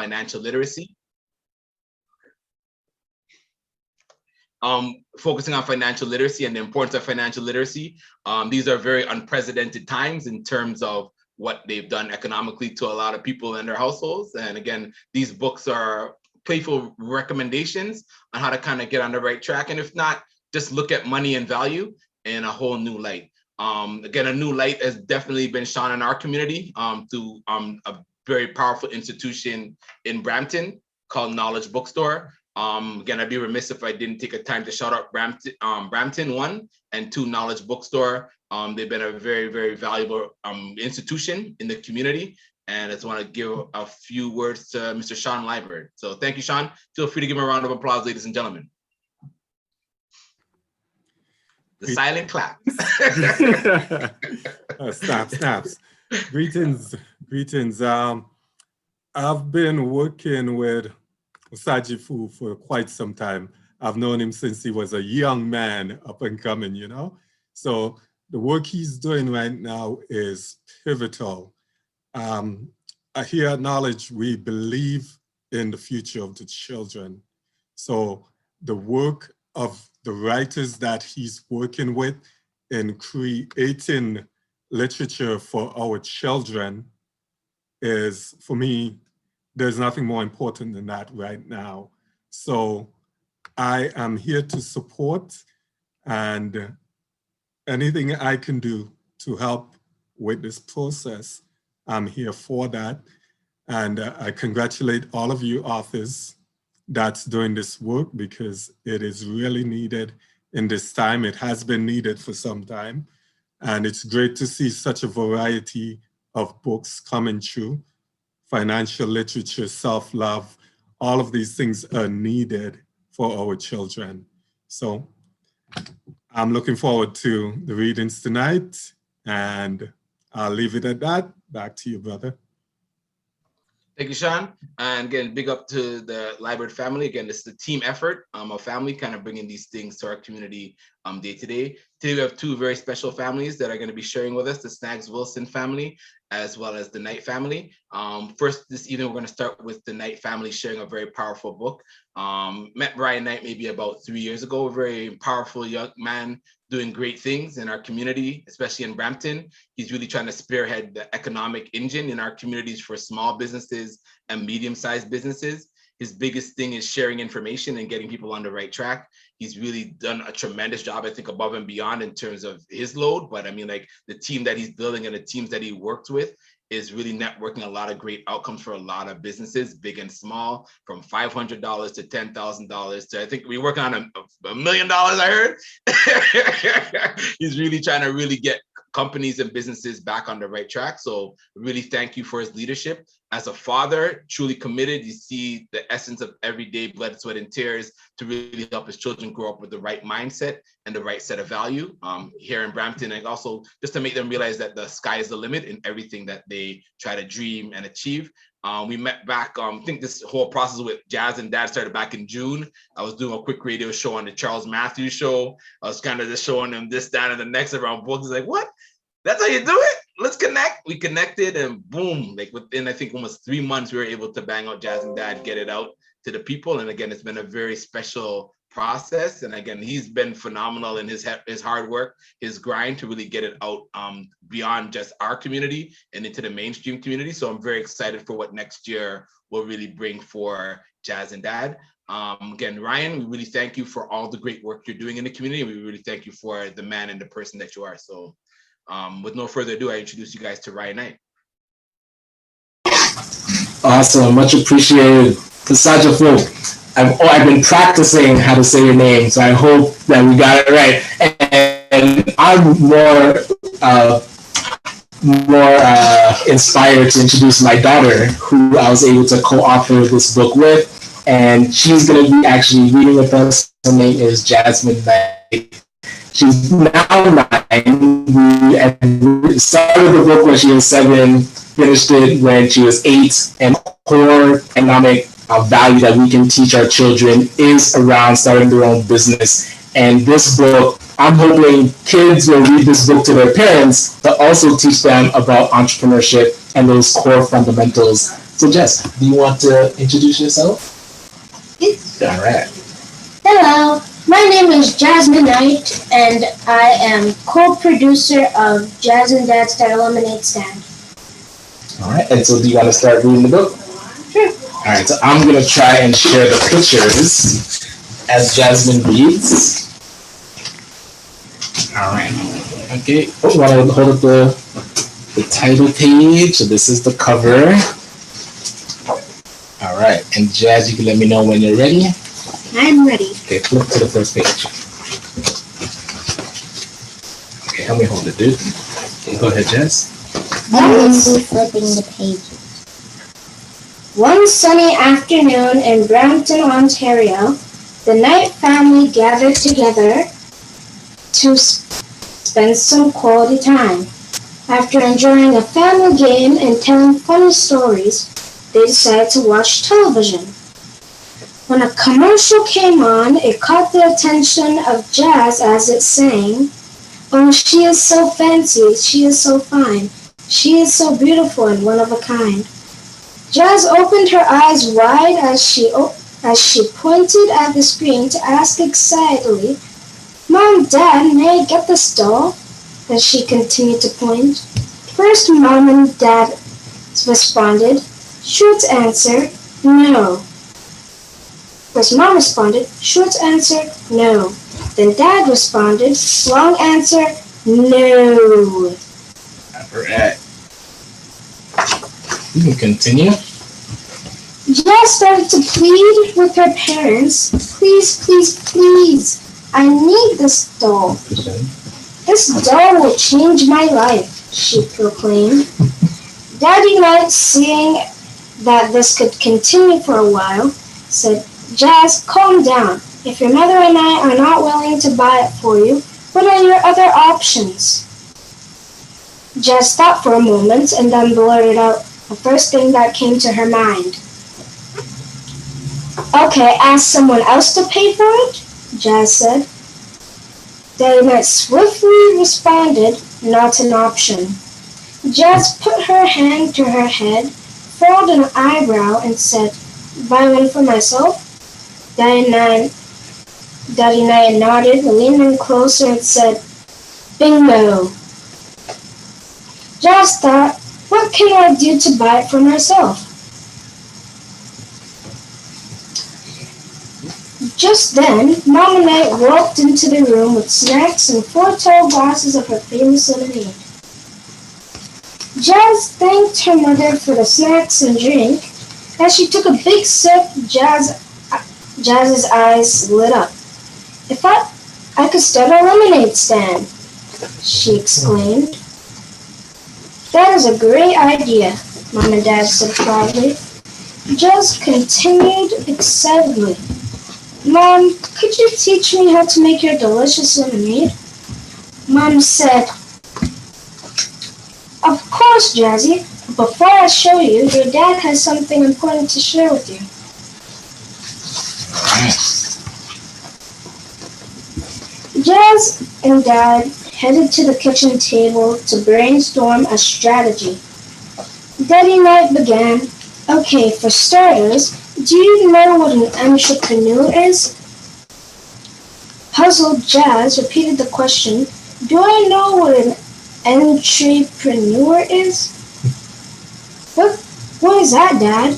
financial literacy. Focusing on financial literacy and the importance of financial literacy. These are very unprecedented times in terms of what they've done economically to a lot of people in their households. And again, these books are playful recommendations on how to kind of get on the right track. And if not, just look at money and value in a whole new light. Again, a new light has definitely been shone in our community through a very powerful institution in Brampton called Knowledge Bookstore. Again, I'd be remiss if I didn't take a time to shout out Brampton, one, and two, Knowledge Bookstore. They've been a very, very valuable institution in the community. And I just want to give a few words to Mr. Sean Liebert. So thank you, Sean. Feel free to give him a round of applause, ladies and gentlemen. The silent clap. Snaps. Greetings. I've been working with Osajifu for quite some time. I've known him since he was a young man, up and coming, you know? So the work he's doing right now is pivotal. Here at Knowledge, we believe in the future of the children. So the work of the writers that he's working with in creating literature for our children is, for me, there's nothing more important than that right now. So I am here to support, and anything I can do to help with this process, I'm here for that. And I congratulate all of you authors that's doing this work, because it is really needed in this time. It has been needed for some time. And it's great to see such a variety of books coming through. Financial literature, self-love, all of these things are needed for our children. So I'm looking forward to the readings tonight, and I'll leave it at that. Back to you, brother. Thank you, Sean. And again, big up to the Liebert family. Again, this is a team effort, a family kind of bringing these things to our community day to day. Today, we have two very special families that are going to be sharing with us, the Snaggs-Wilson family, as well as the Knight family. First, this evening, we're going to start with the Knight family sharing a very powerful book. Met Brian Knight maybe about 3 years ago, a very powerful young man doing great things in our community, especially in Brampton. He's really trying to spearhead the economic engine in our communities for small businesses and medium-sized businesses. His biggest thing is sharing information and getting people on the right track. He's really done a tremendous job, I think, above and beyond in terms of his load. But I mean, like, the team that he's building and the teams that he worked with is really networking a lot of great outcomes for a lot of businesses, big and small, from $500 to $10,000 to, I think we're working on $1 million, I heard. He's really trying to really get companies and businesses back on the right track. So really thank you for his leadership. As a father, truly committed, you see the essence of everyday blood, sweat, and tears to really help his children grow up with the right mindset and the right set of value here in Brampton, and also just to make them realize that the sky is the limit in everything that they try to dream and achieve. We met back, I think this whole process with Jazz and Dad started back in June. I was doing a quick radio show on the Charles Matthews show. I was kind of just showing them this, that, and the next around books. He's like, what? That's how you do it? Let's connect. We connected, and boom, like within, I think, almost 3 months, we were able to bang out Jazz and Dad, get it out to the people. And again, it's been a very special process. And again, he's been phenomenal in his hard work, his grind to really get it out beyond just our community and into the mainstream community. So I'm very excited for what next year will really bring for Jazz and Dad. Again, Ryan, we really thank you for all the great work you're doing in the community. We really thank you for the man and the person that you are. So with no further ado, I introduce you guys to Ryan Knight. Awesome, much apprecited. Kasajafu, I've been practicing how to say your name, so I hope that we got it right. And I'm more inspired to introduce my daughter, who I was able to co-author this book with, and she's going to be actually reading with us. Her name is Jasmin Knight. She's now 9. We started the book when she was 7, finished it when she was 8, and core economic value that we can teach our children is around starting their own business. And this book, I'm hoping kids will read this book to their parents, but also teach them about entrepreneurship and those core fundamentals So Jess, do you want to introduce yourself? Yes. All right. Hello, my name is Jasmin Knight, and I am co-producer of Jazz and Dad's That Lemonade Stand. All right. And so do you want to start reading the book? Sure. All right. So I'm going to try and share the pictures as Jasmine reads. All right. Okay. Oh, you want to hold up the title page? So this is the cover. All right. And Jazz, you can let me know when you're ready. I'm ready. Okay, flip to the first page. Okay, help me hold it, dude. Okay, go ahead, Jess. Flipping the pages. One sunny afternoon in Brampton, Ontario, the Knight family gathered together to spend some quality time. After enjoying a family game and telling funny stories, they decided to watch television. When a commercial came on, it caught the attention of Jazz as it sang, "Oh, she is so fancy, she is so fine, she is so beautiful and one of a kind." Jazz opened her eyes wide as she pointed at the screen to ask excitedly, "Mom, Dad, may I get this doll?" As she continued to point. First, Mom and Dad responded, short answer, no. First, Mom responded, short answer, no. Then Dad responded, long answer, no. All right. You can continue. Jess started to plead with her parents, "Please, please, please, I need this doll. This doll will change my life," she proclaimed. Daddy Knight, seeing that this could continue for a while, said, "Jazz, calm down. If your mother and I are not willing to buy it for you, what are your other options?" Jazz thought for a moment and then blurted out the first thing that came to her mind. "Okay, ask someone else to pay for it," Jazz said. Daddy Knight swiftly responded, "Not an option." Jazz put her hand to her head, furrowed an eyebrow, and said, "Buy one for myself?" Daddy Knight nodded, leaning closer and said, "Bingo." Jazz thought, what can I do to buy it for myself? Just then, Mama Knight walked into the room with snacks and 4 tall glasses of her famous lemonade. Jazz thanked her mother for the snacks and drink. As she took a big sip, Jazz's eyes lit up. "If I could start a lemonade stand," she exclaimed. "That is a great idea," Mom and Dad said proudly. Jazz continued excitedly, "Mom, could you teach me how to make your delicious lemonade?" Mom said, "Of course, Jazzy. Before I show you, your dad has something important to share with you." Jazz and Dad headed to the kitchen table to brainstorm a strategy. Daddy Knight began, "Okay, for starters, do you know what an entrepreneur is?" Puzzled, Jazz repeated the question, "Do I know what an entrepreneur is?" What is that, Dad?"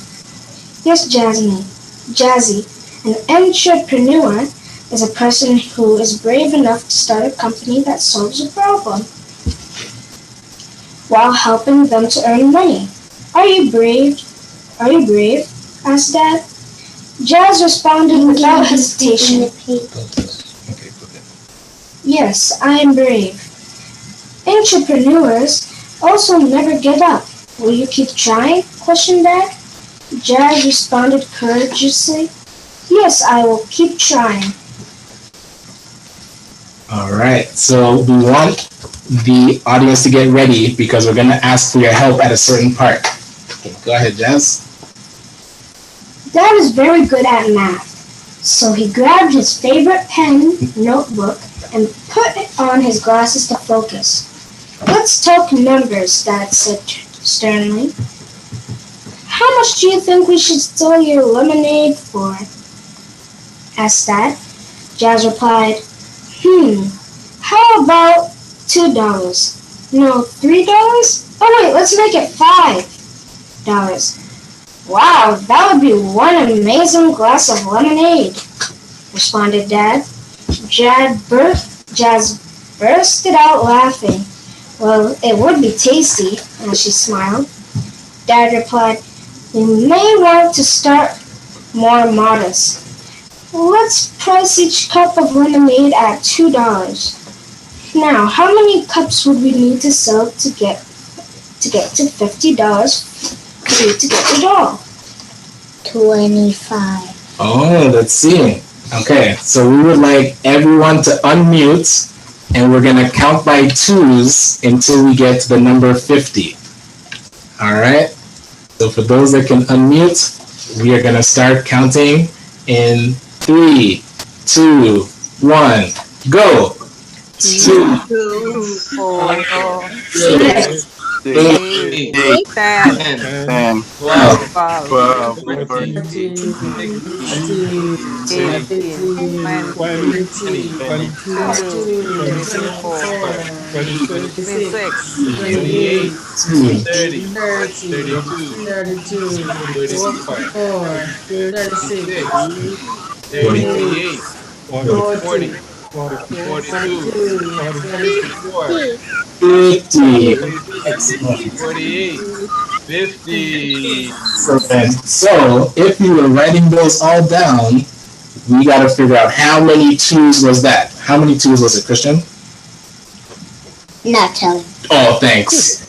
"Yes, Jazzy, an entrepreneur is a person who is brave enough to start a company that solves a problem while helping them to earn money. Are you brave? Asked Dad. Jazz responded without hesitation. "Yes, I am brave. Entrepreneurs also never give up. Will you keep trying?" questioned Dad. Jazz responded courageously, "Yes, I will keep trying." All right, so we want the audience to get ready because we're going to ask for your help at a certain part. Okay, go ahead, Jazz. Dad is very good at math, so he grabbed his favorite pen, notebook, and put on his glasses to focus. "Let's talk numbers," Dad said sternly. "How much much do you think we should sell your lemonade for? Asked Dad. Jazz replied, how about $2? No, $3? Oh wait, let's make it $5. Wow, that would be one amazing glass of lemonade, responded Dad. Jazz bursted out laughing. Well, it would be tasty, and she smiled. Dad replied, we may want to start more modest. Let's price each cup of lemonade at $2. Now, how many cups would we need to sell to get to $50 for you to get the doll? 25. Oh, let's see. Okay, so we would like everyone to unmute, and we're gonna count by twos until we get to the number 50. All right. So for those that can unmute, we are gonna start counting in 3, 2, 1, go. 2, 4, 6, 8, 10, 10, 12, 12, 13, 13, 18, 18, 20, 26, 28, 30, 32, 38, 40, 42, 44, 50. Excellent. 48, 50. So if you were writing those all down, we got to figure out how many twos was that. How many twos was it, Christian? Not telling. Oh, thanks.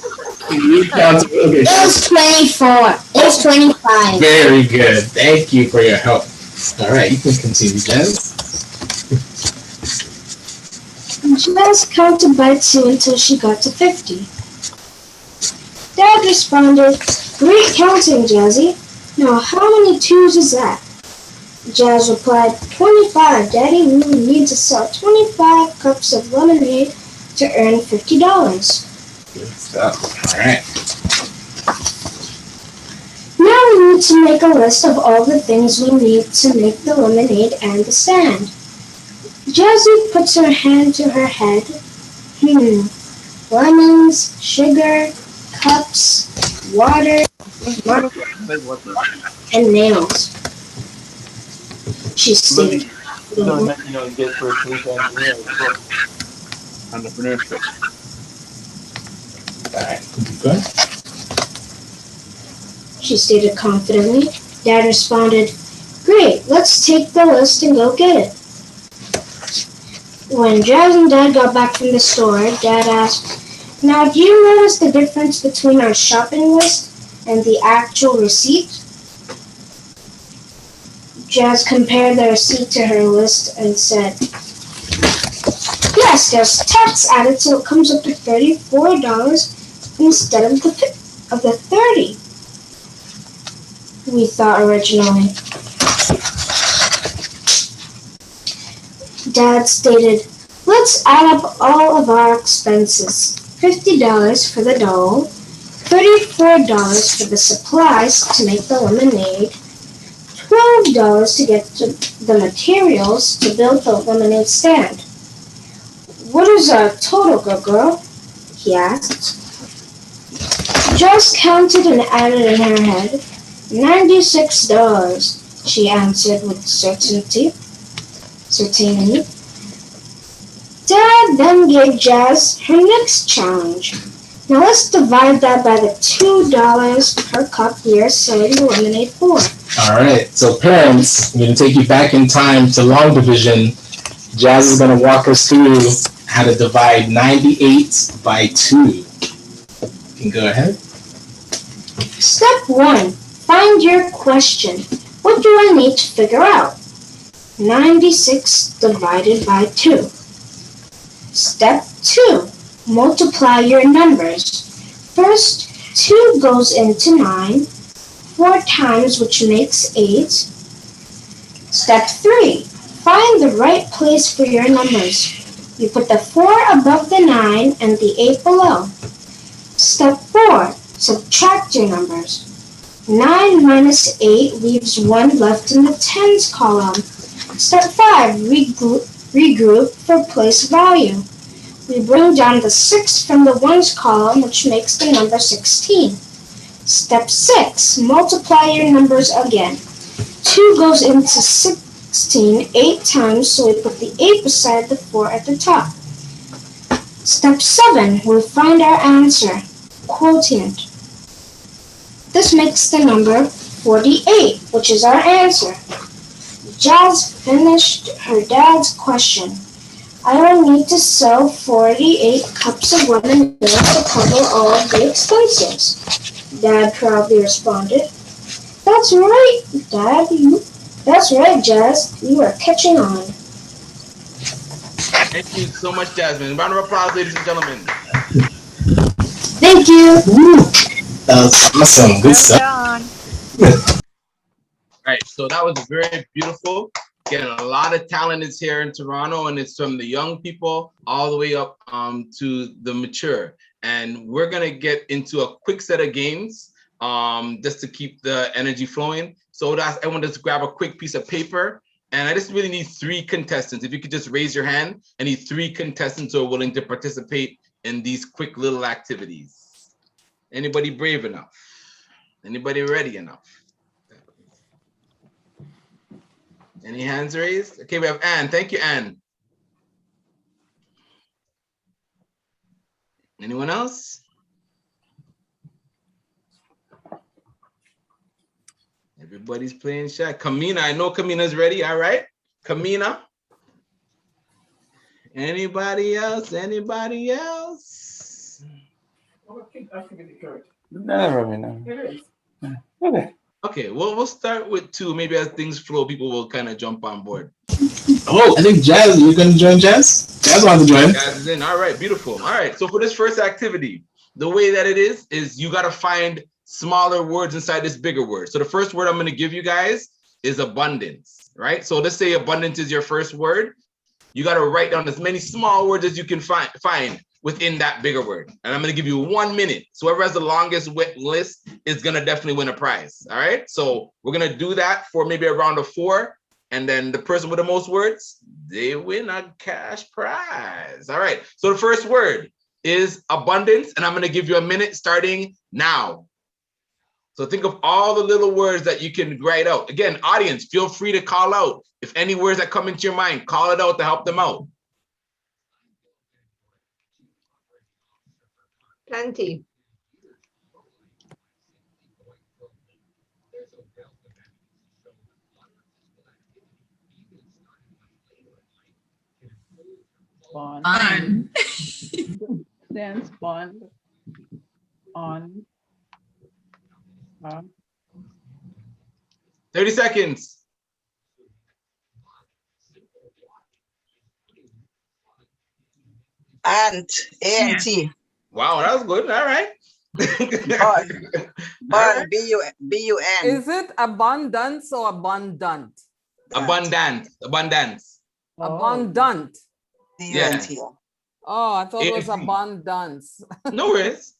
You counted. Okay. It was 24. It was 25. Very good. Thank you for your help. All right, you can continue, Jazz. Jazz counted by 2 until she got to 50. Dad responded, great counting, Jazzy. Now, how many twos is that? Jazz replied, 25, Daddy. We would need to sell 25 cups of lemonade to earn $50. Good stuff. All right. Now we need to make a list of all the things we need to make the lemonade and the stand. Jazzy puts her hand to her head. Lemons, sugar, cups, water, and nails. She stated. Entrepreneurship. All right. Good. She stated confidently. Dad responded, great, let's take the list and go get it. When Jazz and Dad got back from the store, Dad asked, now do you notice the difference between our shopping list and the actual receipt? Jazz compared the receipt to her list and said, yes, there's tax added so it comes up to $34 instead of the $30. We thought originally. Dad stated, let's add up all of our expenses. $50 for the doll, $34 for the supplies to make the lemonade, $12 to get the materials to build the lemonade stand. What is our total, good girl? He asked. Jazz counted and added in her head. $96, she answered with certainty. Dad then gave Jazz her next challenge. Now let's divide that by the $2 per cup we are selling the lemonade for. All right. So parents, I'm going to take you back in time to long division. Jazz is going to walk us through how to divide 98 by 2. You can go ahead. Step 1. Find your question. What do I need to figure out? 96 divided by 2. Step 2. Multiply your numbers. First, 2 goes into 9 4 times, which makes 8. Step 3. Find the right place for your numbers. You put the 4 above the 9 and the 8 below. Step 4. Subtract your numbers. 9 minus 8 leaves 1 left in the tens column. Step 5. Regroup for place value. We bring down the 6 from the ones column, which makes the number 16. Step 6. Multiply your numbers again. 2 goes into 16 8 times, so we put the 8 beside the 4 at the top. Step 7. We find our answer, quotient. This makes the number 48, which is our answer. Jazz finished her dad's question. I will need to sell 48 cups of lemon milk to cover all of the expenses. Dad proudly responded. That's right, Dad. That's right, Jazz. You are catching on. Thank you so much, Jasmine. Round of applause, ladies and gentlemen. Thank you. That's awesome. Good stuff. All right, so that was very beautiful. Again, a lot of talent is here in Toronto, and it's from the young people all the way up to the mature. And we're gonna get into a quick set of games just to keep the energy flowing. So I'd ask everyone just grab a quick piece of paper. And I just really need 3 contestants. If you could just raise your hand, I need 3 contestants who are willing to participate in these quick little activities. Anybody brave enough? Anybody ready enough? Any hands raised? Okay, we have Anne. Thank you, Anne. Anyone else? Everybody's playing shy. Kamina, I know Kamina's ready. All right. Kamina. Anybody else? Anybody else? Okay, well, we'll start with 2. Maybe as things flow, people will kind of jump on board. Oh, I think Jazz, you're going to join Jazz? Jazz wants to join. Jazz is in. All right, beautiful. All right, so for this first activity, the way that it is you got to find smaller words inside this bigger word. So the first word I'm going to give you guys is abundance, right? So let's say abundance is your first word. You got to write down as many small words as you can find within that bigger word. And I'm going to give you 1 minute. So whoever has the longest list is going to definitely win a prize. All right. So we're going to do that for maybe a round of 4. And then the person with the most words, they win a cash prize. All right. So the first word is abundance. And I'm going to give you a minute starting now. So think of all the little words that you can write out. Again, audience, feel free to call out. If any words that come into your mind, call it out to help them out. Plenty. Bond. Dance bond. On. 30 seconds. A-N-T. Wow, that was good. All right. B-U-N. Is it abundance or abundant? Abundance. Abundance. Abundant. Yes. Oh, I thought it was A-N-T. abundance. No worries.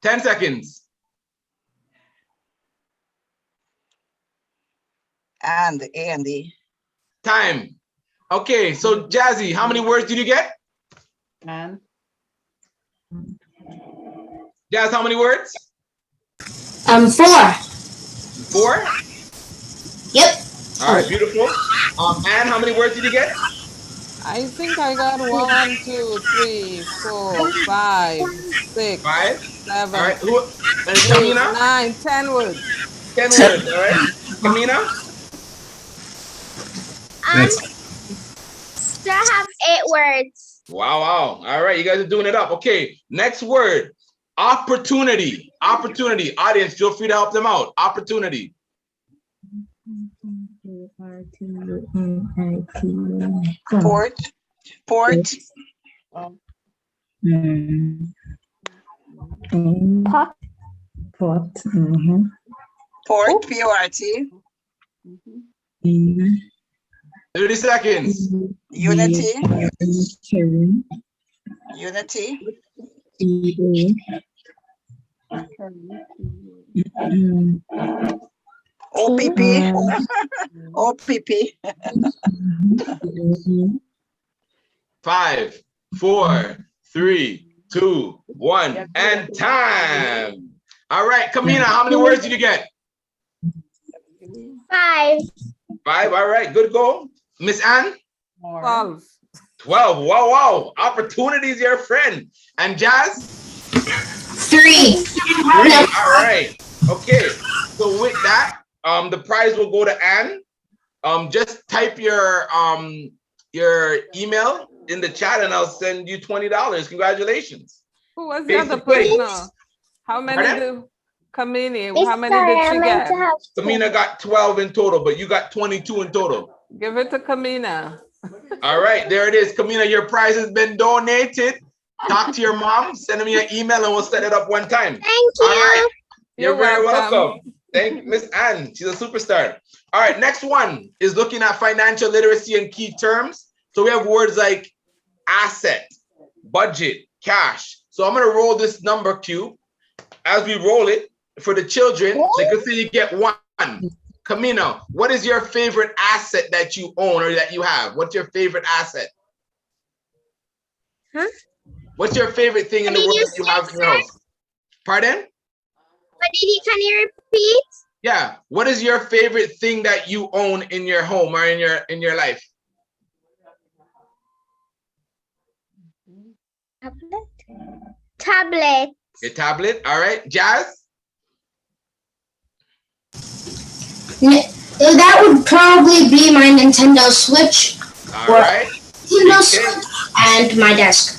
10 seconds. And A-N-D. Time. Okay, so Jazzy, how many words did you get? And. Jazz, how many words? 4. 4? Yep. All right, beautiful. Anne, how many words did you get? I think I got 1, 2, 3, 4, 5, 6, 5. 7, All right. Who? And 8, Kamina? 9, 10 words. 10 words. All right. Kamina? Still have 8 words. Wow, wow. All right, you guys are doing it up. Okay, next word. Opportunity. Opportunity. Audience, feel free to help them out. Opportunity. Port. Port. Pot. Pot. Port. P-O-R-T. 30 seconds. Unity. Unity. OPP. OPP. 5, 4, 3, 2, 1, and time. All right, Kamina, how many words did you get? 5. 5, all right, good goal. Miss Anne? 12. 12, wow, wow. Opportunity is your friend. And Jazz? 3. 3, all right. Okay, so with that, the prize will go to Anne. Just type your email in the chat and I'll send you $20. Congratulations. Who was the Face other to face. person? How many Pardon? do Kamini? This How many time did I she meant get? to have Kamina got 12 in total, but you got 22 in total. Give it to Kamina. All right, there it is. Kamina, your prize has been donated. Talk to your mom, send me an email and we'll set it up one time. Thank you. All right. You're very welcome. welcome. Thank you, Miss Anne. She's a superstar. All right, next one is looking at financial literacy and key terms. So we have words like asset, budget, cash. So I'm going to roll this number cube. As we roll it, for the children, like let's say you get 1. Camino, what is your favorite asset that you own or that you have? What's your favorite asset? Huh? What's your favorite thing in the world that you have in your house? Pardon? Can you repeat? Yeah. What is your favorite thing that you own in your home or in your life? Tablet. Your tablet. All right. Jazz? That would probably be my Nintendo Switch. All right. Nintendo Switch and my desk.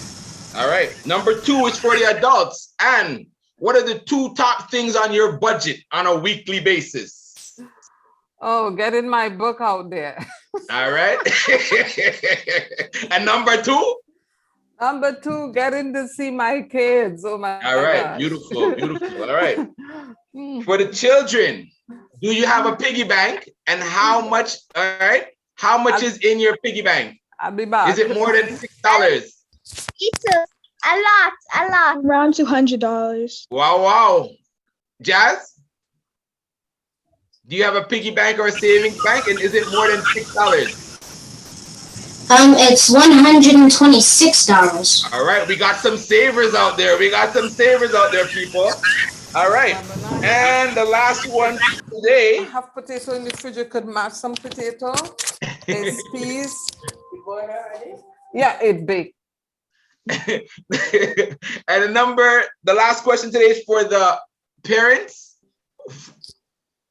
All right. Number 2 is for the adults. And what are the 2 top things on your budget on a weekly basis? Oh, getting my book out there. All right. And number 2? Number 2, getting to see my kids. Oh my All right. gosh. Beautiful. Beautiful. All right. For the children, do you have a piggy bank? And how much, all right? How much is in your piggy bank? I'll be back. Is it more than $6? It's a lot. Around $200. Wow, wow. Jazz? Do you have a piggy bank or a savings bank? And is it more than $6? It's $126. All right, we got some savers out there. People. All right, and the last one I today. have potato in the fridge. You could mash some potato. It's peas. Yeah, it baked. And the last question today is for the parents.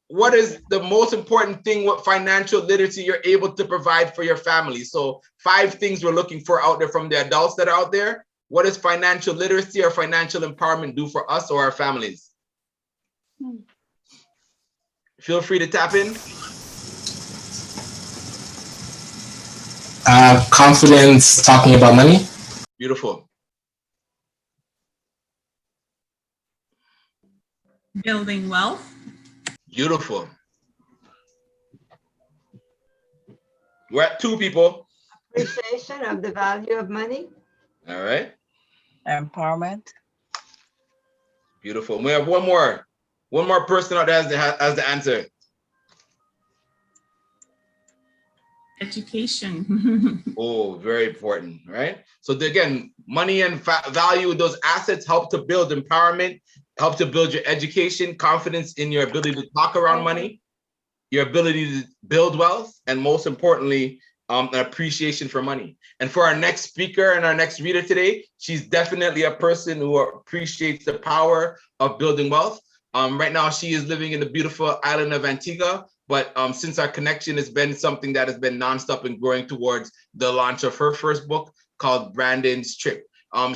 What is the most important thing with financial literacy you're able to provide for your family? So 5 things we're looking for out there from the adults that are out there. What does financial literacy or financial empowerment do for us or our families? Feel free to tap in. Confidence talking about money. Beautiful. Building wealth. Beautiful. We're at 2 people. Appreciation of the value of money. All right. Empowerment. Beautiful. We have one more person out there has the answer. Education. Oh, very important, right? So again, money and value, those assets help to build empowerment, help to build your education, confidence in your ability to talk around money, your ability to build wealth, and most importantly, an appreciation for money. And for our next speaker and our next reader today, she's definitely a person who appreciates the power of building wealth. Right now, she is living in the beautiful island of Antigua, but since our connection has been something that has been nonstop and growing towards the launch of her first book called Brandon's Trip.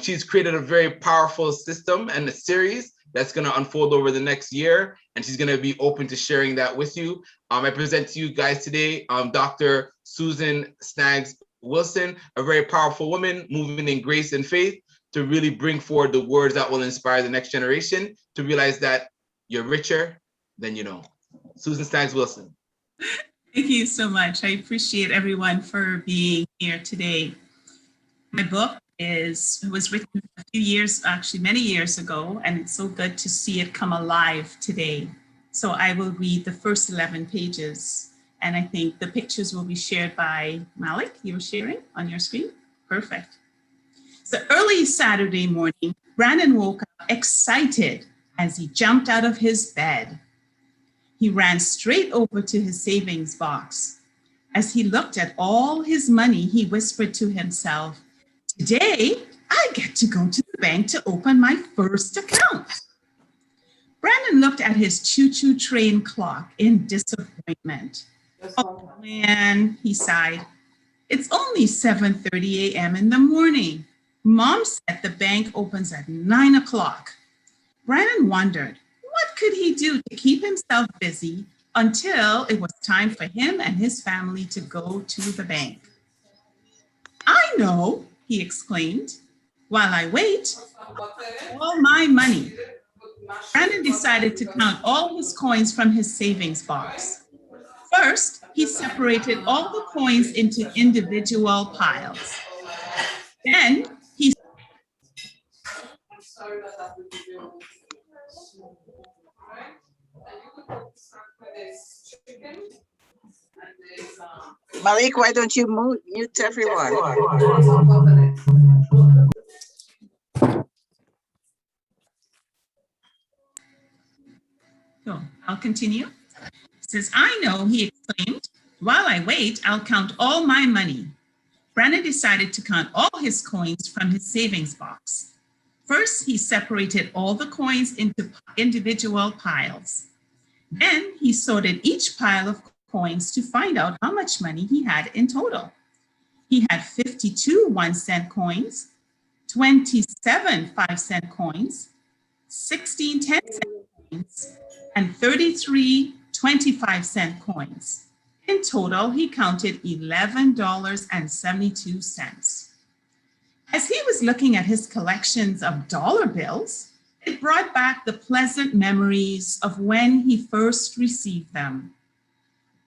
She's created a very powerful system and a series that's going to unfold over the next year, and she's going to be open to sharing that with you. I present to you guys today Dr. Suzan Snaggs-Wilson, a very powerful woman moving in grace and faith to really bring forward the words that will inspire the next generation to realize that you're richer than you know. Suzan Snaggs-Wilson. Thank you so much. I appreciate everyone for being here today. My book, was written a few years, actually many years ago, and it's so good to see it come alive today. So I will read the first 11 pages, and I think the pictures will be shared by Malik. You're sharing on your screen? Perfect. So early Saturday morning, Brandon woke up excited as he jumped out of his bed. He ran straight over to his savings box. As he looked at all his money, he whispered to himself, "Today, I get to go to the bank to open my first account." Brandon looked at his choo-choo train clock in disappointment. "Oh man," he sighed. "It's only 7:30 a.m. in the morning. Mom said the bank opens at 9 o'clock. Brandon wondered, what could he do to keep himself busy until it was time for him and his family to go to the bank? "I know," he exclaimed. "While I wait, all my money." Brandon decided to count all his coins from his savings box. First, he separated all the coins into individual piles. Then he Malik, why don't you mute everyone? So I'll continue. It says, "I know," he exclaimed. "While I wait, I'll count all my money." Brandon decided to count all his coins from his savings box. First, he separated all the coins into individual piles. Then he sorted each pile of coins to find out how much money he had in total. He had 52 1-cent coins, 27 5-cent coins, 16 10-cent coins, and 33 25-cent coins. In total, he counted $11.72. As he was looking at his collections of dollar bills, it brought back the pleasant memories of when he first received them.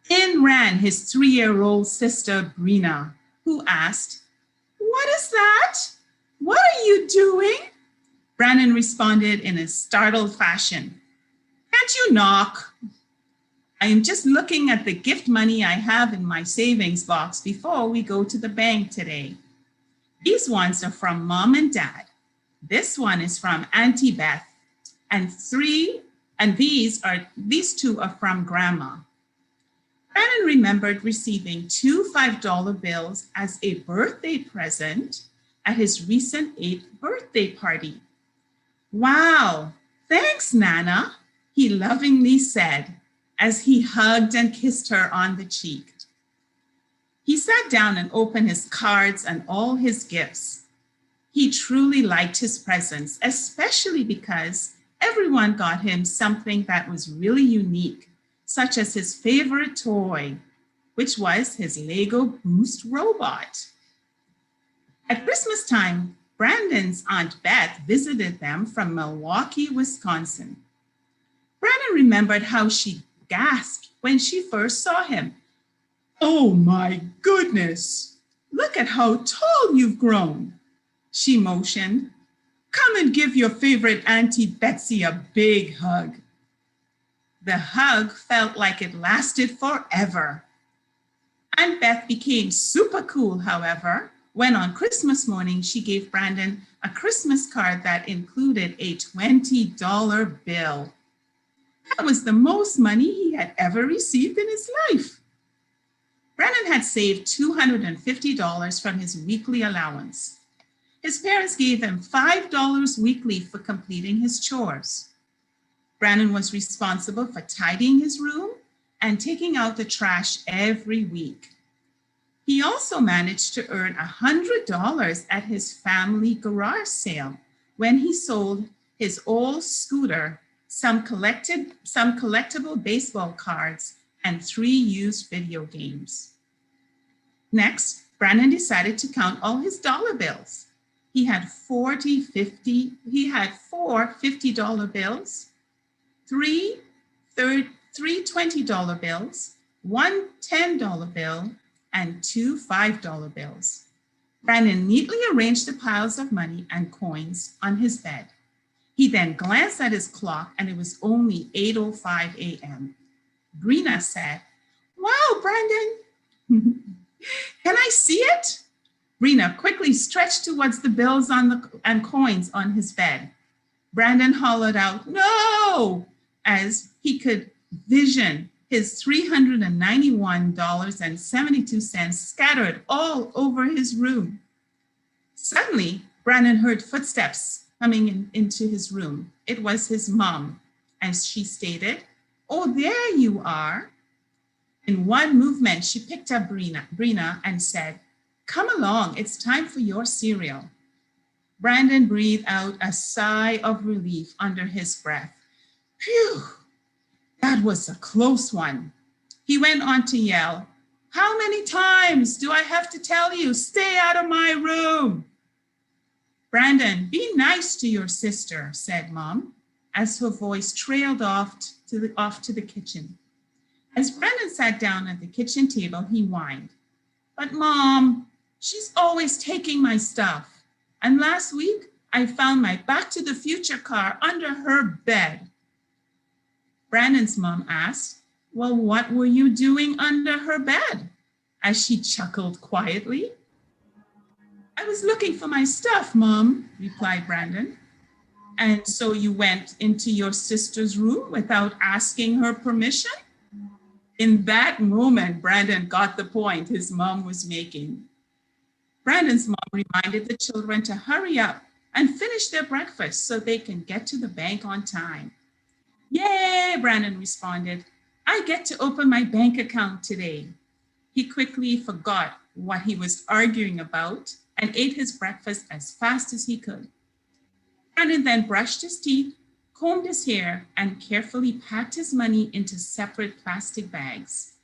In ran his 3-year-old sister, Brina, who asked, "What is that? What are you doing?" Brandon responded in a startled fashion, "Can't you knock? I am just looking at the gift money I have in my savings box before we go to the bank today. These ones are from Mom and Dad. This one is from Auntie Beth, and these two are from Grandma." Brandon remembered receiving 2 $5 bills as a birthday present at his recent 8th birthday party. "Wow, thanks, Nana," he lovingly said as he hugged and kissed her on the cheek. He sat down and opened his cards and all his gifts. He truly liked his presents, especially because everyone got him something that was really unique, such as his favorite toy, which was his Lego Boost robot. At Christmas time, Brandon's Aunt Beth visited them from Milwaukee, Wisconsin. Brandon remembered how she gasped when she first saw him. "Oh my goodness, look at how tall you've grown," she motioned. "Come and give your favorite Auntie Betsy a big hug." The hug felt like it lasted forever. Aunt Beth became super cool, however, when on Christmas morning she gave Brandon a Christmas card that included a $20 bill. That was the most money he had ever received in his life. Brandon had saved $250 from his weekly allowance. His parents gave him $5 weekly for completing his chores. Brandon was responsible for tidying his room and taking out the trash every week. He also managed to earn $100 at his family garage sale when he sold his old scooter, some collectible baseball cards, and 3 used video games. Next, Brandon decided to count all his dollar bills. He had four $50 bills, three $20 bills, one $10 bill, and 2 $5 bills. Brandon neatly arranged the piles of money and coins on his bed. He then glanced at his clock and it was only 8:05 a.m. Brina said, "Wow, Brandon, can I see it?" Brina quickly stretched towards the bills and coins on his bed. Brandon hollered out, "No!" as he could vision his $391.72 scattered all over his room. Suddenly, Brandon heard footsteps coming into his room. It was his mom, and she stated, "Oh, there you are." In one movement, she picked up Brina and said, "Come along, it's time for your cereal." Brandon breathed out a sigh of relief under his breath. Phew, that was a close one. He went on to yell, "How many times do I have to tell you, stay out of my room?" "Brandon, be nice to your sister," said Mom, as her voice trailed off to the kitchen. As Brandon sat down at the kitchen table, he whined, "But Mom, she's always taking my stuff. And last week, I found my Back to the Future car under her bed." Brandon's mom asked, "Well, what were you doing under her bed?" as she chuckled quietly. "I was looking for my stuff, Mom," replied Brandon. "And so you went into your sister's room without asking her permission?" In that moment, Brandon got the point his mom was making. Brandon's mom reminded the children to hurry up and finish their breakfast so they can get to the bank on time. "Yay," Brandon responded. "I get to open my bank account today." He quickly forgot what he was arguing about and ate his breakfast as fast as he could. Brandon then brushed his teeth, combed his hair, and carefully packed his money into separate plastic bags.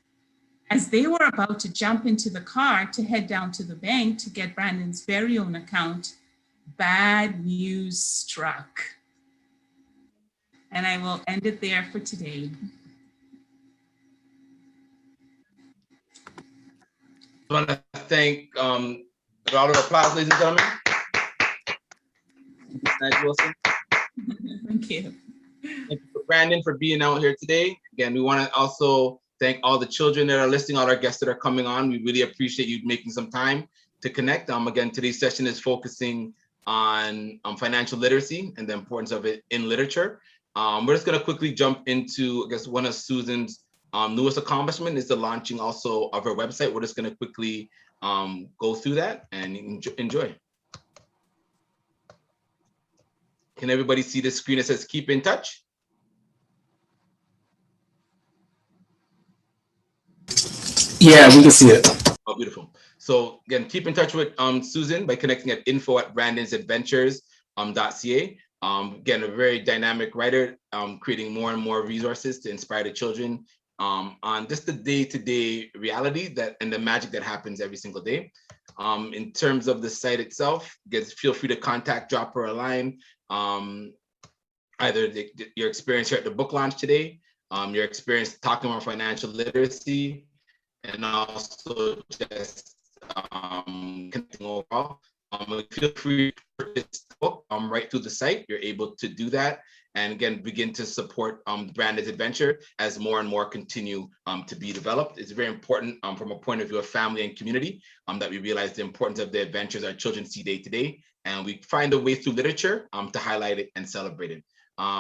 As they were about to jump into the car to head down to the bank to get Brandon's very own account, bad news struck. And I will end it there for today. I want to thank a round of applause, ladies and gentlemen. Snaggs-Wilson. Thank you. Thank you for Brandon for being out here today. Again, we want to also thank all the children that are listening, all our guests that are coming on. We really appreciate you making some time to connect. Again, today's session is focusing on financial literacy and the importance of it in literature. We're just going to quickly jump into, I guess, one of Susan's newest accomplishment is the launching also of her website. We're just going to quickly go through that and enjoy. Can everybody see the screen that says keep in touch? Yeah, we can see it. Oh, beautiful. So again, keep in touch with Susan by connecting at info@brandonsadventures.ca. Again, a very dynamic writer, creating more and more resources to inspire the children on just the day-to-day reality that and the magic that happens every single day. In terms of the site itself, feel free to drop her a line. Either your experience here at the book launch today, your experience talking about financial literacy, and also just connecting overall. Feel free to purchase the book right through the site. You're able to do that. And again, begin to support Brandon's adventure as more and more continue to be developed. It's very important from a point of view of family and community that we realize the importance of the adventures our children see day to day. And we find a way through literature to highlight it and celebrate it.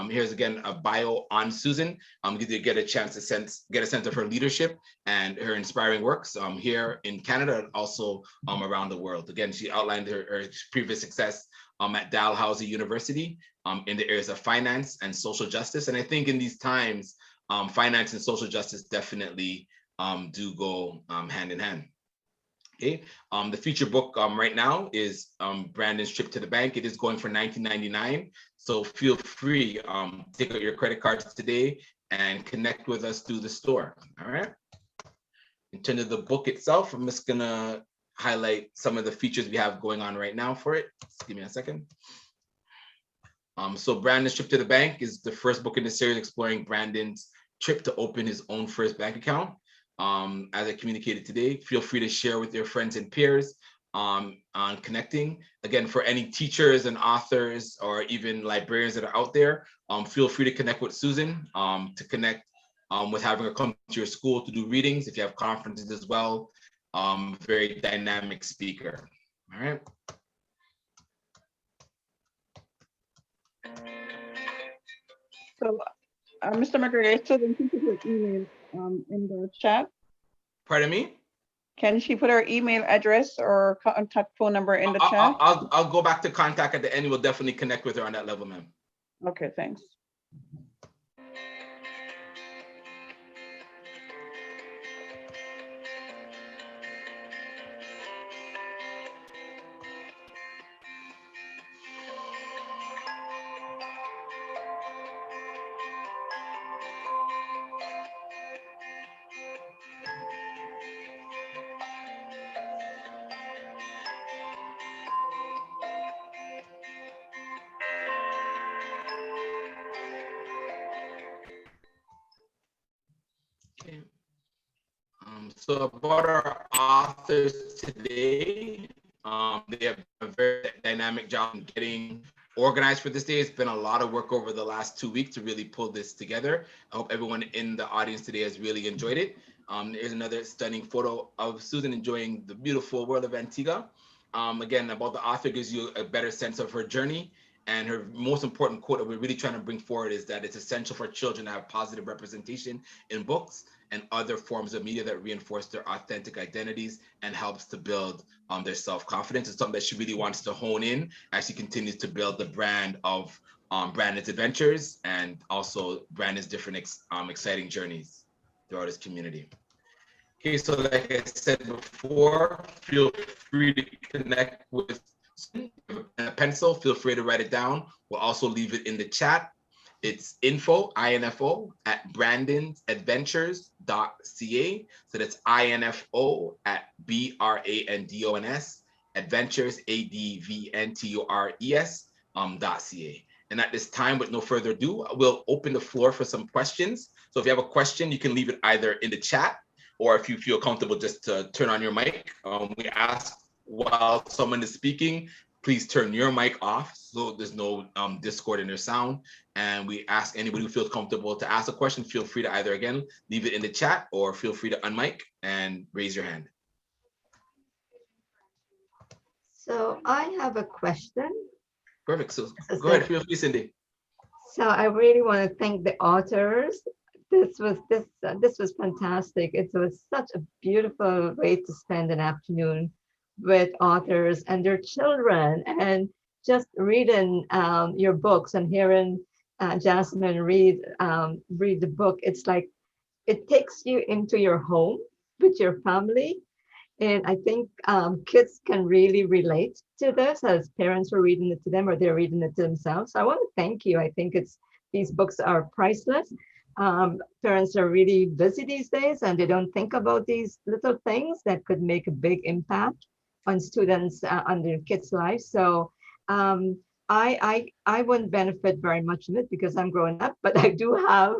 Here's again a bio on Susan. You get a chance to get a sense of her leadership and her inspiring works here in Canada and also around the world. Again, she outlined her previous success at Dalhousie University in the areas of finance and social justice. And I think in these times, finance and social justice definitely do go hand in hand. Okay, the feature book right now is Brandon's Trip to the Bank. It is going for $19.99. So feel free, take out your credit cards today and connect with us through the store. All right. In terms of the book itself, I'm just gonna highlight some of the features we have going on right now for it. Just give me a second. So Brandon's Trip to the Bank is the first book in the series exploring Brandon's trip to open his own first bank account. As I communicated today, feel free to share with your friends and peers on connecting. Again, for any teachers and authors or even librarians that are out there, feel free to connect with Suzan, to connect with having her come to your school to do readings. If you have conferences as well, very dynamic speaker. All right. So, Mr. McGregor, so then she put her email in the chat. Pardon me? Can she put her email address or contact phone number in the chat? I'll go back to contact at the end. We'll definitely connect with her on that level, ma'am. Okay, thanks. Okay. So about our authors today, they have a very dynamic job in getting organized for this day. It's been a lot of work over the last 2 weeks to really pull this together. I hope everyone in the audience today has really enjoyed it. There's another stunning photo of Suzan enjoying the beautiful world of Antigua. Again, about the author gives you a better sense of her journey. And her most important quote that we're really trying to bring forward is that it's essential for children to have positive representation in books and other forms of media that reinforce their authentic identities and helps to build their self-confidence. It's something that she really wants to hone in as she continues to build the brand of Brandon's adventures and also Brandon's different exciting journeys throughout his community. Okay, so like I said before, feel free to connect with a pencil, feel free to write it down. We'll also leave it in the chat. It's info, I-N-F-O, at brandonsadventures.ca. So that's I-N-F-O at B-R-A-N-D-O-N-S, adventures, A-D-V-N-T-U-R-E-S, .ca. And at this time, with no further ado, we'll open the floor for some questions. So if you have a question, you can leave it either in the chat or if you feel comfortable just to turn on your mic. We ask while someone is speaking, please turn your mic off so there's no discord in your sound. And we ask anybody who feels comfortable to ask a question, feel free to either, again, leave it in the chat or feel free to unmic and raise your hand. So I have a question. Perfect. So go ahead, feel free, Cindy. So I really want to thank the authors. This was fantastic. It was such a beautiful way to spend an afternoon with authors and their children, and just reading your books and hearing Jasmin read the book. It's like it takes you into your home with your family, and I think kids can really relate to this as parents are reading it to them or they're reading it to themselves. So I want to thank you. I think these books are priceless. Parents are really busy these days and they don't think about these little things that could make a big impact on students, on their kids' lives. So I wouldn't benefit very much from it because I'm growing up, but I do have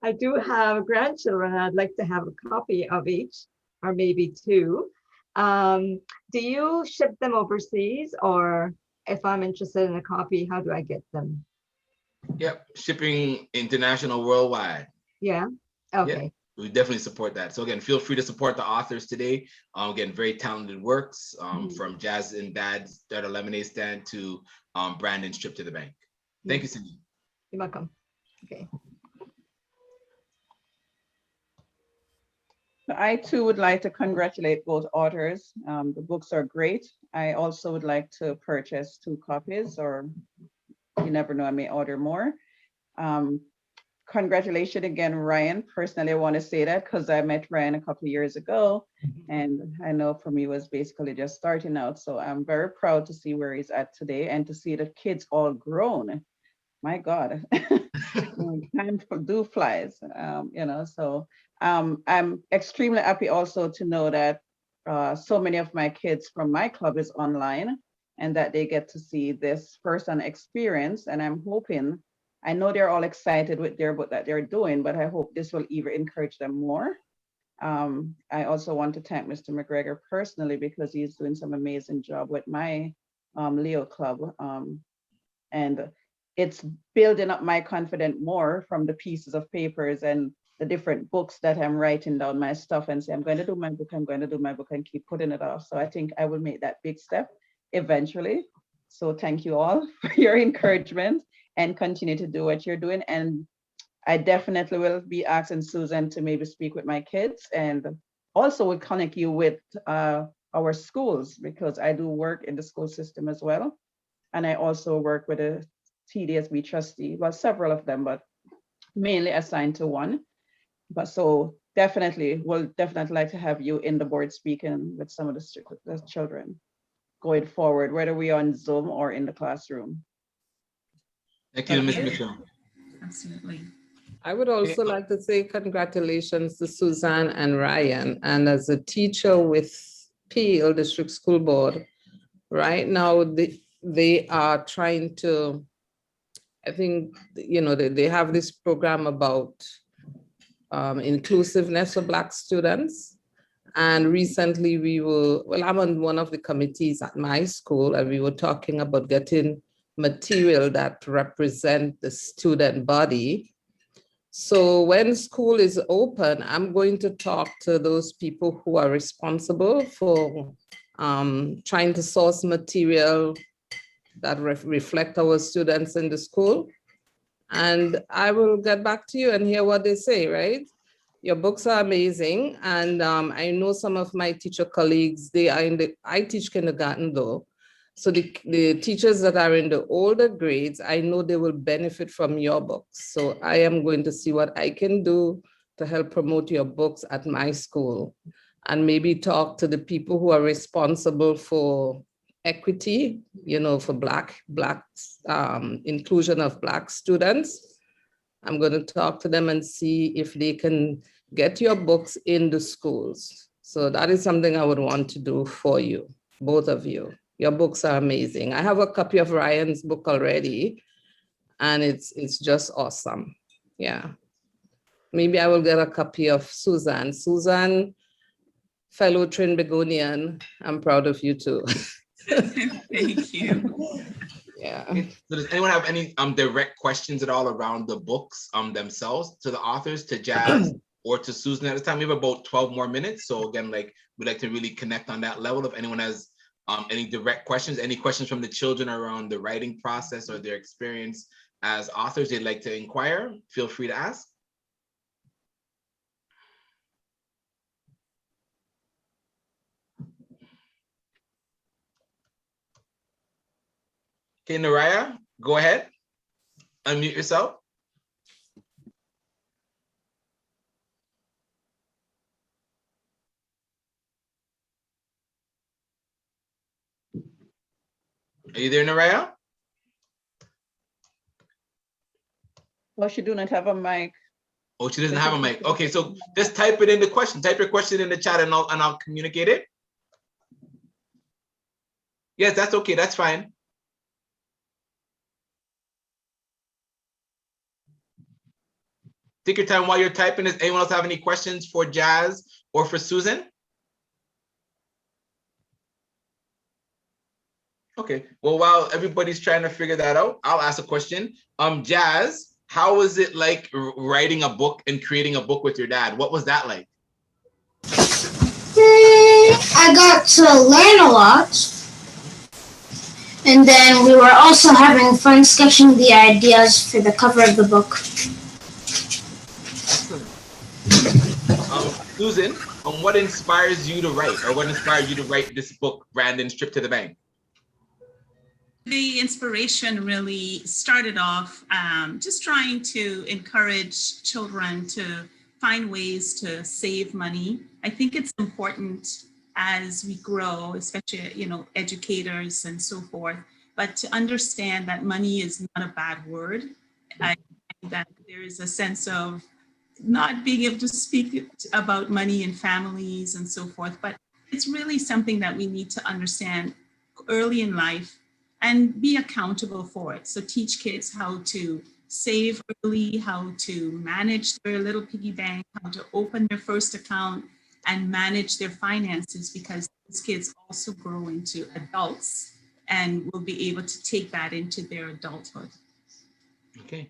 I do have grandchildren. I'd like to have a copy of each, or maybe two. Do you ship them overseas, or if I'm interested in a copy, how do I get them? Yep, shipping international, worldwide. Yeah, okay. Yeah, we definitely support that. So again, feel free to support the authors today. Again, very talented works, from Jazz and Dad's Daughter Lemonade Stand to Brandon's Trip to the Bank. Thank you, Cindy. You're welcome. Okay. I too would like to congratulate both authors. The books are great. I also would like to purchase 2 copies, or you never know, I may order more. Congratulations again, Ryan. Personally, I want to say that because I met Ryan a couple of years ago, and I know for me was basically just starting out. So I'm very proud to see where he's at today and to see the kids all grown. My God, time do flies, you know. So I'm extremely happy also to know that so many of my kids from my club is online and that they get to see this first-hand experience. And I'm hoping, I know they're all excited with their book that they're doing, but I hope this will even encourage them more I also want to thank Mr. McGregor personally because he's doing some amazing job with my Leo Club. And it's building up my confidence more from the pieces of papers and the different books that I'm writing down my stuff and say, I'm going to do my book, I'm going to do my book, and keep putting it off. So I think I will make that big step eventually. So thank you all for your encouragement and continue to do what you're doing. And I definitely will be asking Suzan to maybe speak with my kids, and also will connect you with our schools, because I do work in the school system as well. And I also work with a TDSB trustee, well, several of them, but mainly assigned to one. But so definitely, we'll definitely like to have you in the board speaking with some of the children going forward, whether we're on Zoom or in the classroom. Thank you, Ms. Mitchell. Absolutely. I would also like to say congratulations to Suzan and Ryan. And as a teacher with Peel District School Board, right now they are trying to, I think, you know, they have this program about inclusiveness for Black students. And recently I'm on one of the committees at my school, and we were talking about getting material that represent the student body. So when school is open, I'm going to talk to those people who are responsible for trying to source material that reflect our students in the school. And I will get back to you and hear what they say, right? Your books are amazing. And I know some of my teacher colleagues, I teach kindergarten though. So the teachers that are in the older grades, I know they will benefit from your books. So I am going to see what I can do to help promote your books at my school, and maybe talk to the people who are responsible for equity, you know, for Black inclusion of Black students. I'm going to talk to them and see if they can get your books in the schools. So that is something I would want to do for you, both of you. Your books are amazing. I have a copy of Ryan's book already, and it's just awesome. Yeah. Maybe I will get a copy of Suzan. Suzan, fellow Trinbagonian, I'm proud of you too. Thank you. Yeah. So does anyone have any direct questions at all around the books themselves, to the authors, to Jazz, or to Suzan at this time? We have about 12 more minutes. So again, like, we'd like to really connect on that level. If anyone has any direct questions, any questions from the children around the writing process or their experience as authors they'd like to inquire, feel free to ask. Okay, Naraya, go ahead. Unmute yourself. Are you there, Naraya? Well, she do not have a mic. Oh, she doesn't have a mic. Okay, so just type it in the question. Type your question in the chat, and I'll communicate it. Yes, that's okay. That's fine. Take your time while you're typing. Does anyone else have any questions for Jazz or for Suzan? Okay, well, while everybody's trying to figure that out, I'll ask a question. Jazz, how was it like writing a book and creating a book with your dad? What was that like? I got to learn a lot. And then we were also having fun sketching the ideas for the cover of the book. Suzan, what inspires you to write, or what inspired you to write this book, Brandon's Trip to the Bank? The inspiration really started off just trying to encourage children to find ways to save money. I think it's important as we grow, especially, you know, educators and so forth, but to understand that money is not a bad word. I think that there is a sense of not being able to speak about money in families and so forth, but it's really something that we need to understand early in life and be accountable for it. So teach kids how to save early, how to manage their little piggy bank, how to open their first account and manage their finances, because these kids also grow into adults and will be able to take that into their adulthood. Okay.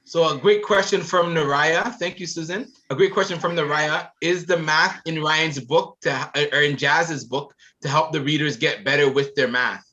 So a great question from Naraya. Thank you, Susan. A great question from Naraya. Is the math in Ryan's book or in Jazz's book to help the readers get better with their math?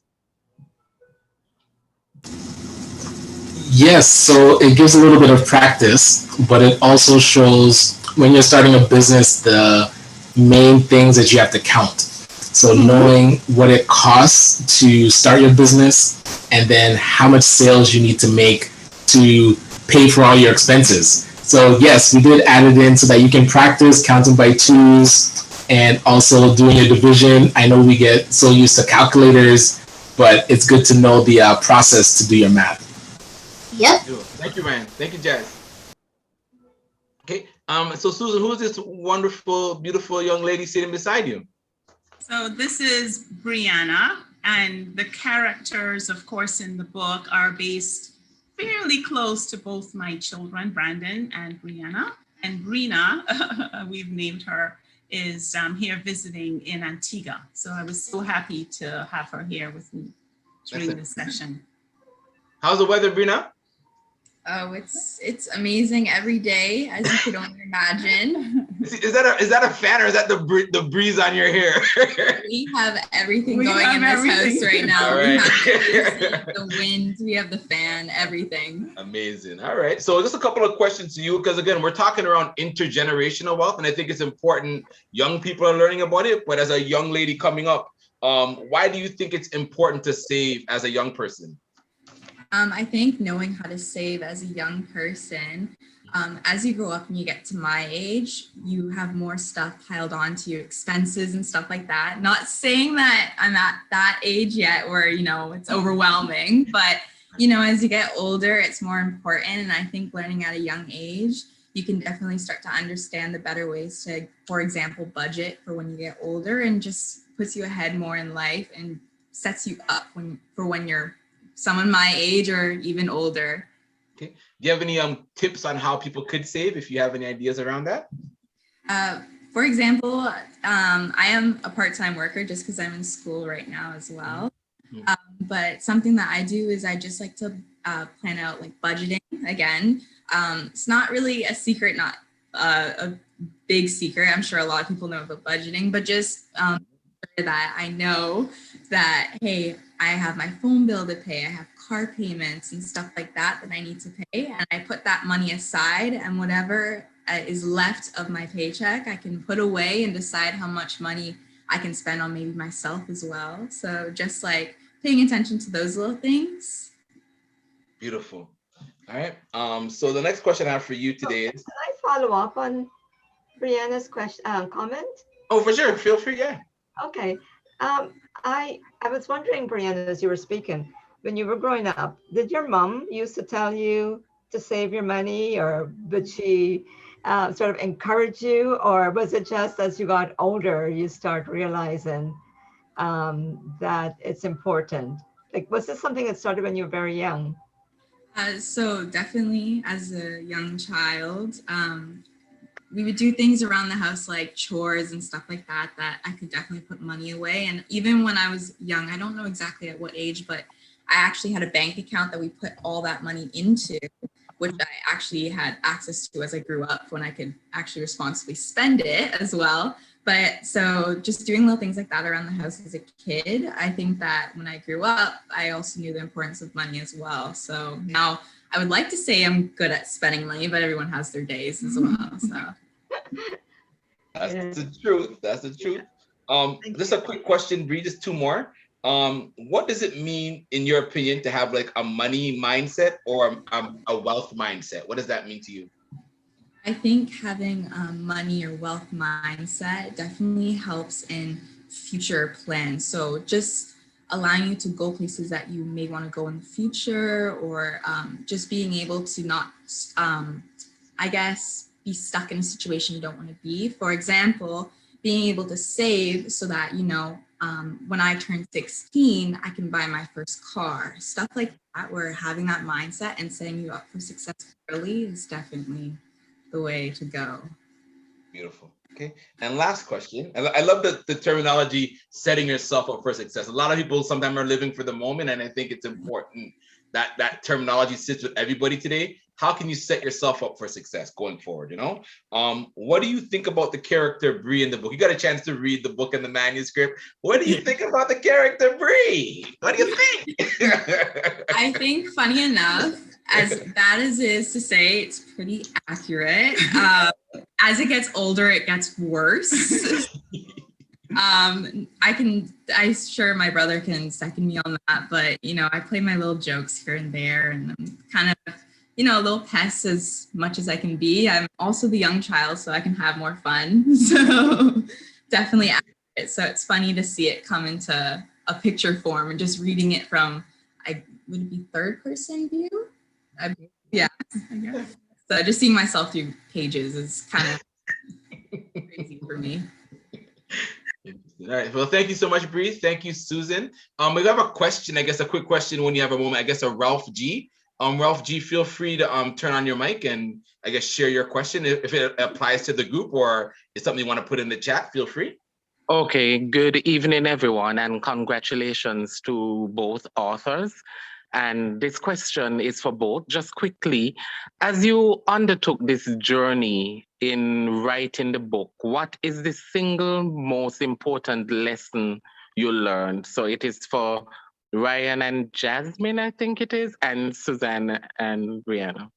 Yes, so it gives a little bit of practice, but it also shows when you're starting a business, the main things that you have to count. So knowing what it costs to start your business and then how much sales you need to make to pay for all your expenses. So yes, we did add it in so that you can practice counting by twos and also doing your division. I know we get so used to calculators, but it's good to know the process to do your math. Yep. Thank you, Ryan. Thank you, Jazz. Okay. So Susan, who is this wonderful, beautiful young lady sitting beside you? So this is Brianna, and the characters, of course, in the book are based fairly close to both my children, Brandon and Brianna. And Brina, we've named her, is here visiting in Antigua. So I was so happy to have her here with me during this session. How's the weather, Brina? Oh, it's amazing every day, as you could only imagine. Is that a fan or is that the breeze on your hair? We have everything going in this house right now. All right. We have the wind, we have the fan, everything. Amazing. All right. So just a couple of questions to you, because again, we're talking around intergenerational wealth, and I think it's important young people are learning about it. But as a young lady coming up, why do you think it's important to save as a young person? I think knowing how to save as a young person, as you grow up and you get to my age, you have more stuff piled onto your expenses and stuff like that. Not saying that I'm at that age yet where, you know, it's overwhelming, but, you know, as you get older, it's more important. And I think learning at a young age, you can definitely start to understand the better ways to, for example, budget for when you get older, and just puts you ahead more in life and sets you up for when you're someone my age or even older. Okay. Do you have any tips on how people could save, if you have any ideas around that? For example, I am a part-time worker just because I'm in school right now as well. But something that I do is I just like to plan out like budgeting again. It's not really a secret, not a big secret. I'm sure a lot of people know about budgeting, but just that I know that, hey, I have my phone bill to pay, I have car payments and stuff like that I need to pay. And I put that money aside, and whatever is left of my paycheck, I can put away and decide how much money I can spend on maybe myself as well. So just like paying attention to those little things. Beautiful. All right. So the next question I have for you today is. Can I follow up on Brianna's question, comment? Oh, for sure. Feel free. Yeah. Okay. I was wondering, Brianna, as you were speaking, when you were growing up, did your mom used to tell you to save your money, or would she sort of encourage you, or was it just as you got older, you start realizing that it's important? Like, was this something that started when you were very young? So definitely as a young child, we would do things around the house like chores and stuff like that, that I could definitely put money away. And even when I was young, I don't know exactly at what age, but I actually had a bank account that we put all that money into, which I actually had access to as I grew up, when I could actually responsibly spend it as well. But so just doing little things like that around the house as a kid, I think that when I grew up, I also knew the importance of money as well. So now I would like to say I'm good at spending money, but everyone has their days as well. So that's the truth. That's the truth. Just a quick question, Bree, just two more. What does it mean, in your opinion, to have like a money mindset or a wealth mindset? What does that mean to you? I think having money or wealth mindset definitely helps in future plans. So just allowing you to go places that you may want to go in the future, or just being able to not, I guess, be stuck in a situation you don't want to be. For example, being able to save so that, you know, when I turn 16, I can buy my first car. Stuff like that, where having that mindset and setting you up for success early is definitely the way to go. Beautiful. Okay. And last question. I love the terminology, setting yourself up for success. A lot of people sometimes are living for the moment, and I think it's important that that terminology sits with everybody today. How can you set yourself up for success going forward? You know, what do you think about the character Bree in the book? You got a chance to read the book and the manuscript. What do you think about the character Bree? What do you think? I think, funny enough, as bad as it is to say, it's pretty accurate. As it gets older, it gets worse. I'm sure my brother can second me on that, but you know, I play my little jokes here and there, and I'm kind of, you know, a little pest as much as I can be. I'm also the young child, so I can have more fun. So definitely accurate. So it's funny to see it come into a picture form and just reading it from, would it be third person view? Yeah, I guess. So just seeing myself through pages is kind of crazy for me. All right. Well, thank you so much, Bree. Thank you, Susan. We have a question, I guess a quick question when you have a moment, I guess a Ralph G. Ralph G, feel free to turn on your mic and I guess share your question. If it applies to the group or is something you want to put in the chat, feel free. Okay, good evening, everyone, and congratulations to both authors. And this question is for both. Just quickly, as you undertook this journey in writing the book, what is the single most important lesson you learned? So it is for Ryan and Jasmine, I think it is, and Suzanne and Brianna.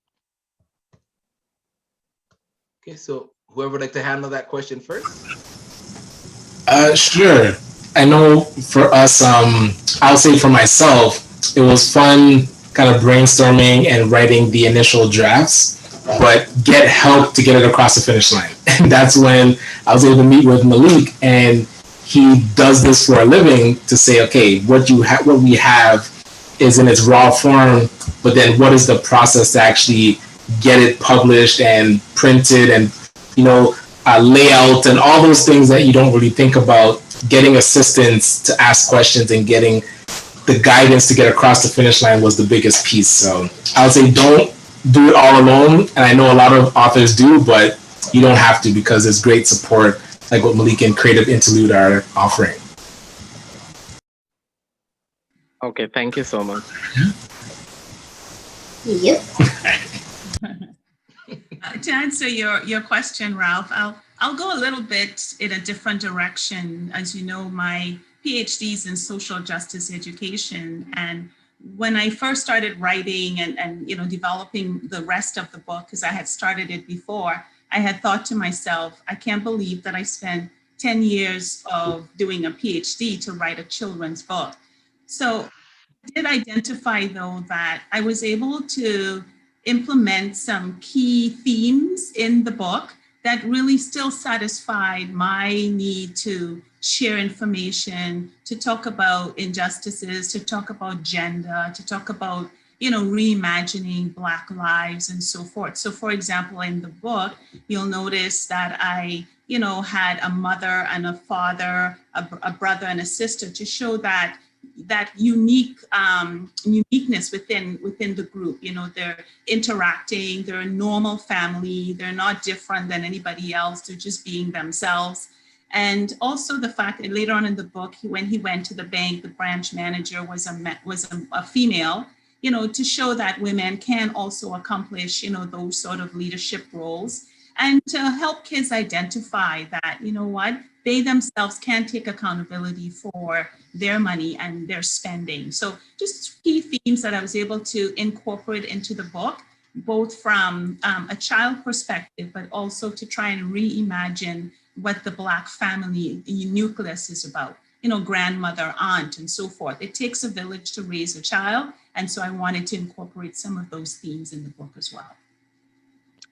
Okay, so whoever would like to handle that question first? Sure. I know for us, I'll say for myself, it was fun kind of brainstorming and writing the initial drafts, but get help to get it across the finish line. And that's when I was able to meet with Malik, and he does this for a living to say, okay, what we have is in its raw form, but then what is the process to actually get it published and printed and, you know, layout and all those things that you don't really think about. Getting assistance to ask questions and getting the guidance to get across the finish line was the biggest piece. So I would say don't do it all alone. And I know a lot of authors do, but you don't have to because there's great support like what Malik and Kreative Interlude are offering. Okay, thank you so much. Yep. To answer your question, Ralph, I'll go a little bit in a different direction. As you know, my PhD is in social justice education, and when I first started writing and you know developing the rest of the book, because I had started it before, I had thought to myself, I can't believe that I spent 10 years of doing a PhD to write a children's book. So I did identify though that I was able to implement some key themes in the book that really still satisfied my need to share information, to talk about injustices, to talk about gender, to talk about, you know, reimagining Black lives and so forth. So for example, in the book, you'll notice that I, you know, had a mother and a father, a brother and a sister to show that uniqueness within the group. You know, they're interacting, they're a normal family, they're not different than anybody else, they're just being themselves. And also the fact that later on in the book, when he went to the bank, the branch manager was a female, you know, to show that women can also accomplish, you know, those sort of leadership roles, and to help kids identify that, you know what, they themselves can take accountability for their money and their spending. So just key themes that I was able to incorporate into the book, both from a child perspective, but also to try and reimagine what the Black family nucleus is about. You know, grandmother, aunt, and so forth. It takes a village to raise a child. And so I wanted to incorporate some of those themes in the book as well.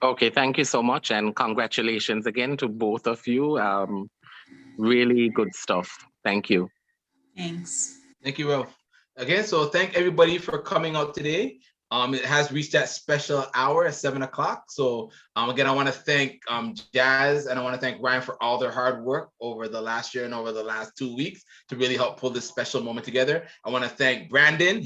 Okay, thank you so much. And congratulations again to both of you. Really good stuff. Thank you. Thanks. Thank you, Ralph. Again, so thank everybody for coming out today. It has reached that special hour at 7 o'clock. So again, I want to thank Jazz and I want to thank Ryan for all their hard work over the last year and over the last 2 weeks to really help pull this special moment together. I want to thank Brandon,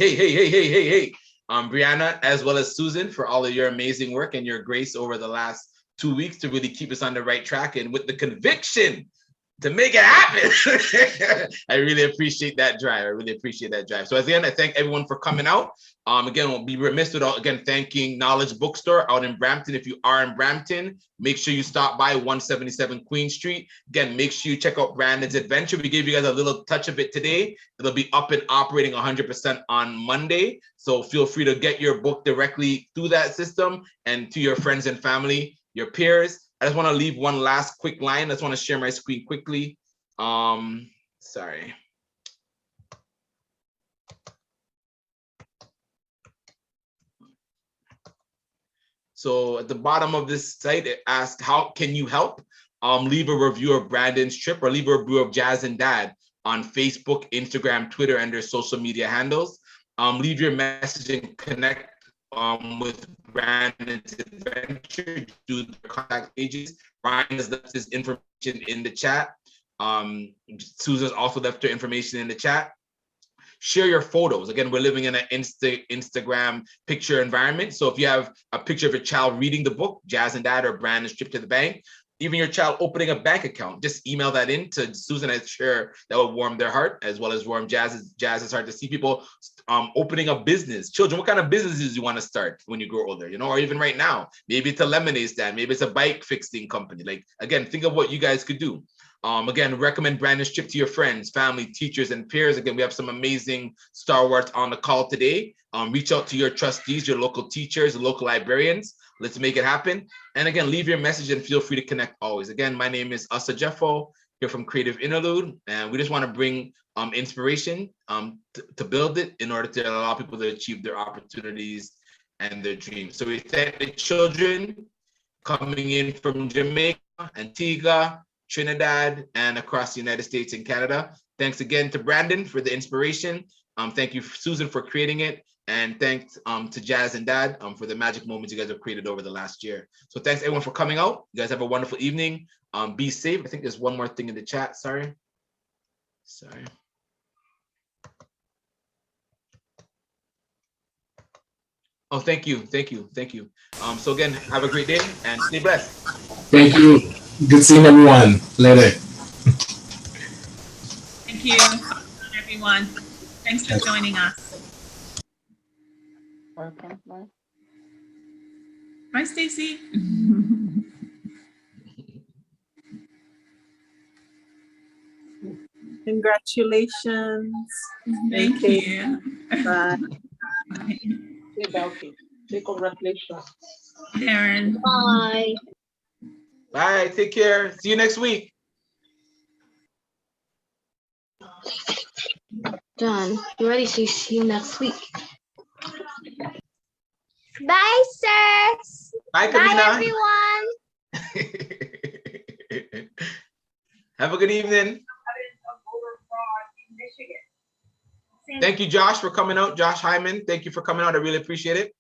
Brianna, as well as Susan for all of your amazing work and your grace over the last 2 weeks to really keep us on the right track and with the conviction to make it happen. I really appreciate that drive. So at the end, I thank everyone for coming out. Again, we'll be remiss without again thanking Knowledge Bookstore out in Brampton. If you are in Brampton, make sure you stop by 177 Queen Street. Again, make sure you check out Brandon's Adventure. We gave you guys a little touch of it today. It'll be up and operating 100% on Monday. So feel free to get your book directly through that system and to your friends and family, your peers. I just want to leave one last quick line. I just want to share my screen quickly. Sorry. So at the bottom of this site, it asks, how can you help? Leave a review of Brandon's trip or leave a review of Jazz and Dad on Facebook, Instagram, Twitter, and their social media handles. Leave your message and connect with Brandon's Adventure, do the contact pages. Ryan has left his information in the chat. Susan's also left her information in the chat. Share your photos. Again, we're living in an Instagram picture environment. So if you have a picture of your child reading the book, Jazz and Dad or Brandon's Trip to the Bank, even your child opening a bank account, just email that in to Susan. I'm sure that will warm their heart as well as warm Jazz's heart to see people opening a business. Children, what kind of businesses you want to start when you grow older, or even right now? Maybe it's a lemonade stand, maybe it's a bike fixing company. Like, again, think of what you guys could do. Again, recommend Brandon's Trip to your friends, family, teachers, and peers. Again, we have some amazing stalwarts on the call today. Reach out to your trustees, your local teachers, local librarians. Let's make it happen. And again, leave your message and feel free to connect always. Again, my name is Asa Jeffo here from Kreative Interlude, and we just want to bring inspiration to build it in order to allow people to achieve their opportunities and their dreams. So we thank the children coming in from Jamaica, Antigua, Trinidad, and across the United States and Canada. Thanks again to Brandon for the inspiration. Thank you, Susan, for creating it. And thanks to Jazz and Dad for the magic moments you guys have created over the last year. So thanks everyone for coming out. You guys have a wonderful evening. Be safe. I think there's one more thing in the chat. Sorry. Oh, thank you. So again, have a great day and stay blessed. Thank you. Good seeing everyone. Later. Thank you, everyone. Thanks for joining us. Bye, Stacy. Congratulations. Thank you. Bye. Congratulations. Darren. Bye. Bye. Take care. See you next week. Done. You ready? So see you next week. Bye, sirs. Bye, Bye, Kamina. everyone. Have a good evening. Thank you, Josh, for coming out. Josh Hyman, thank you for coming out. I really appreciate it.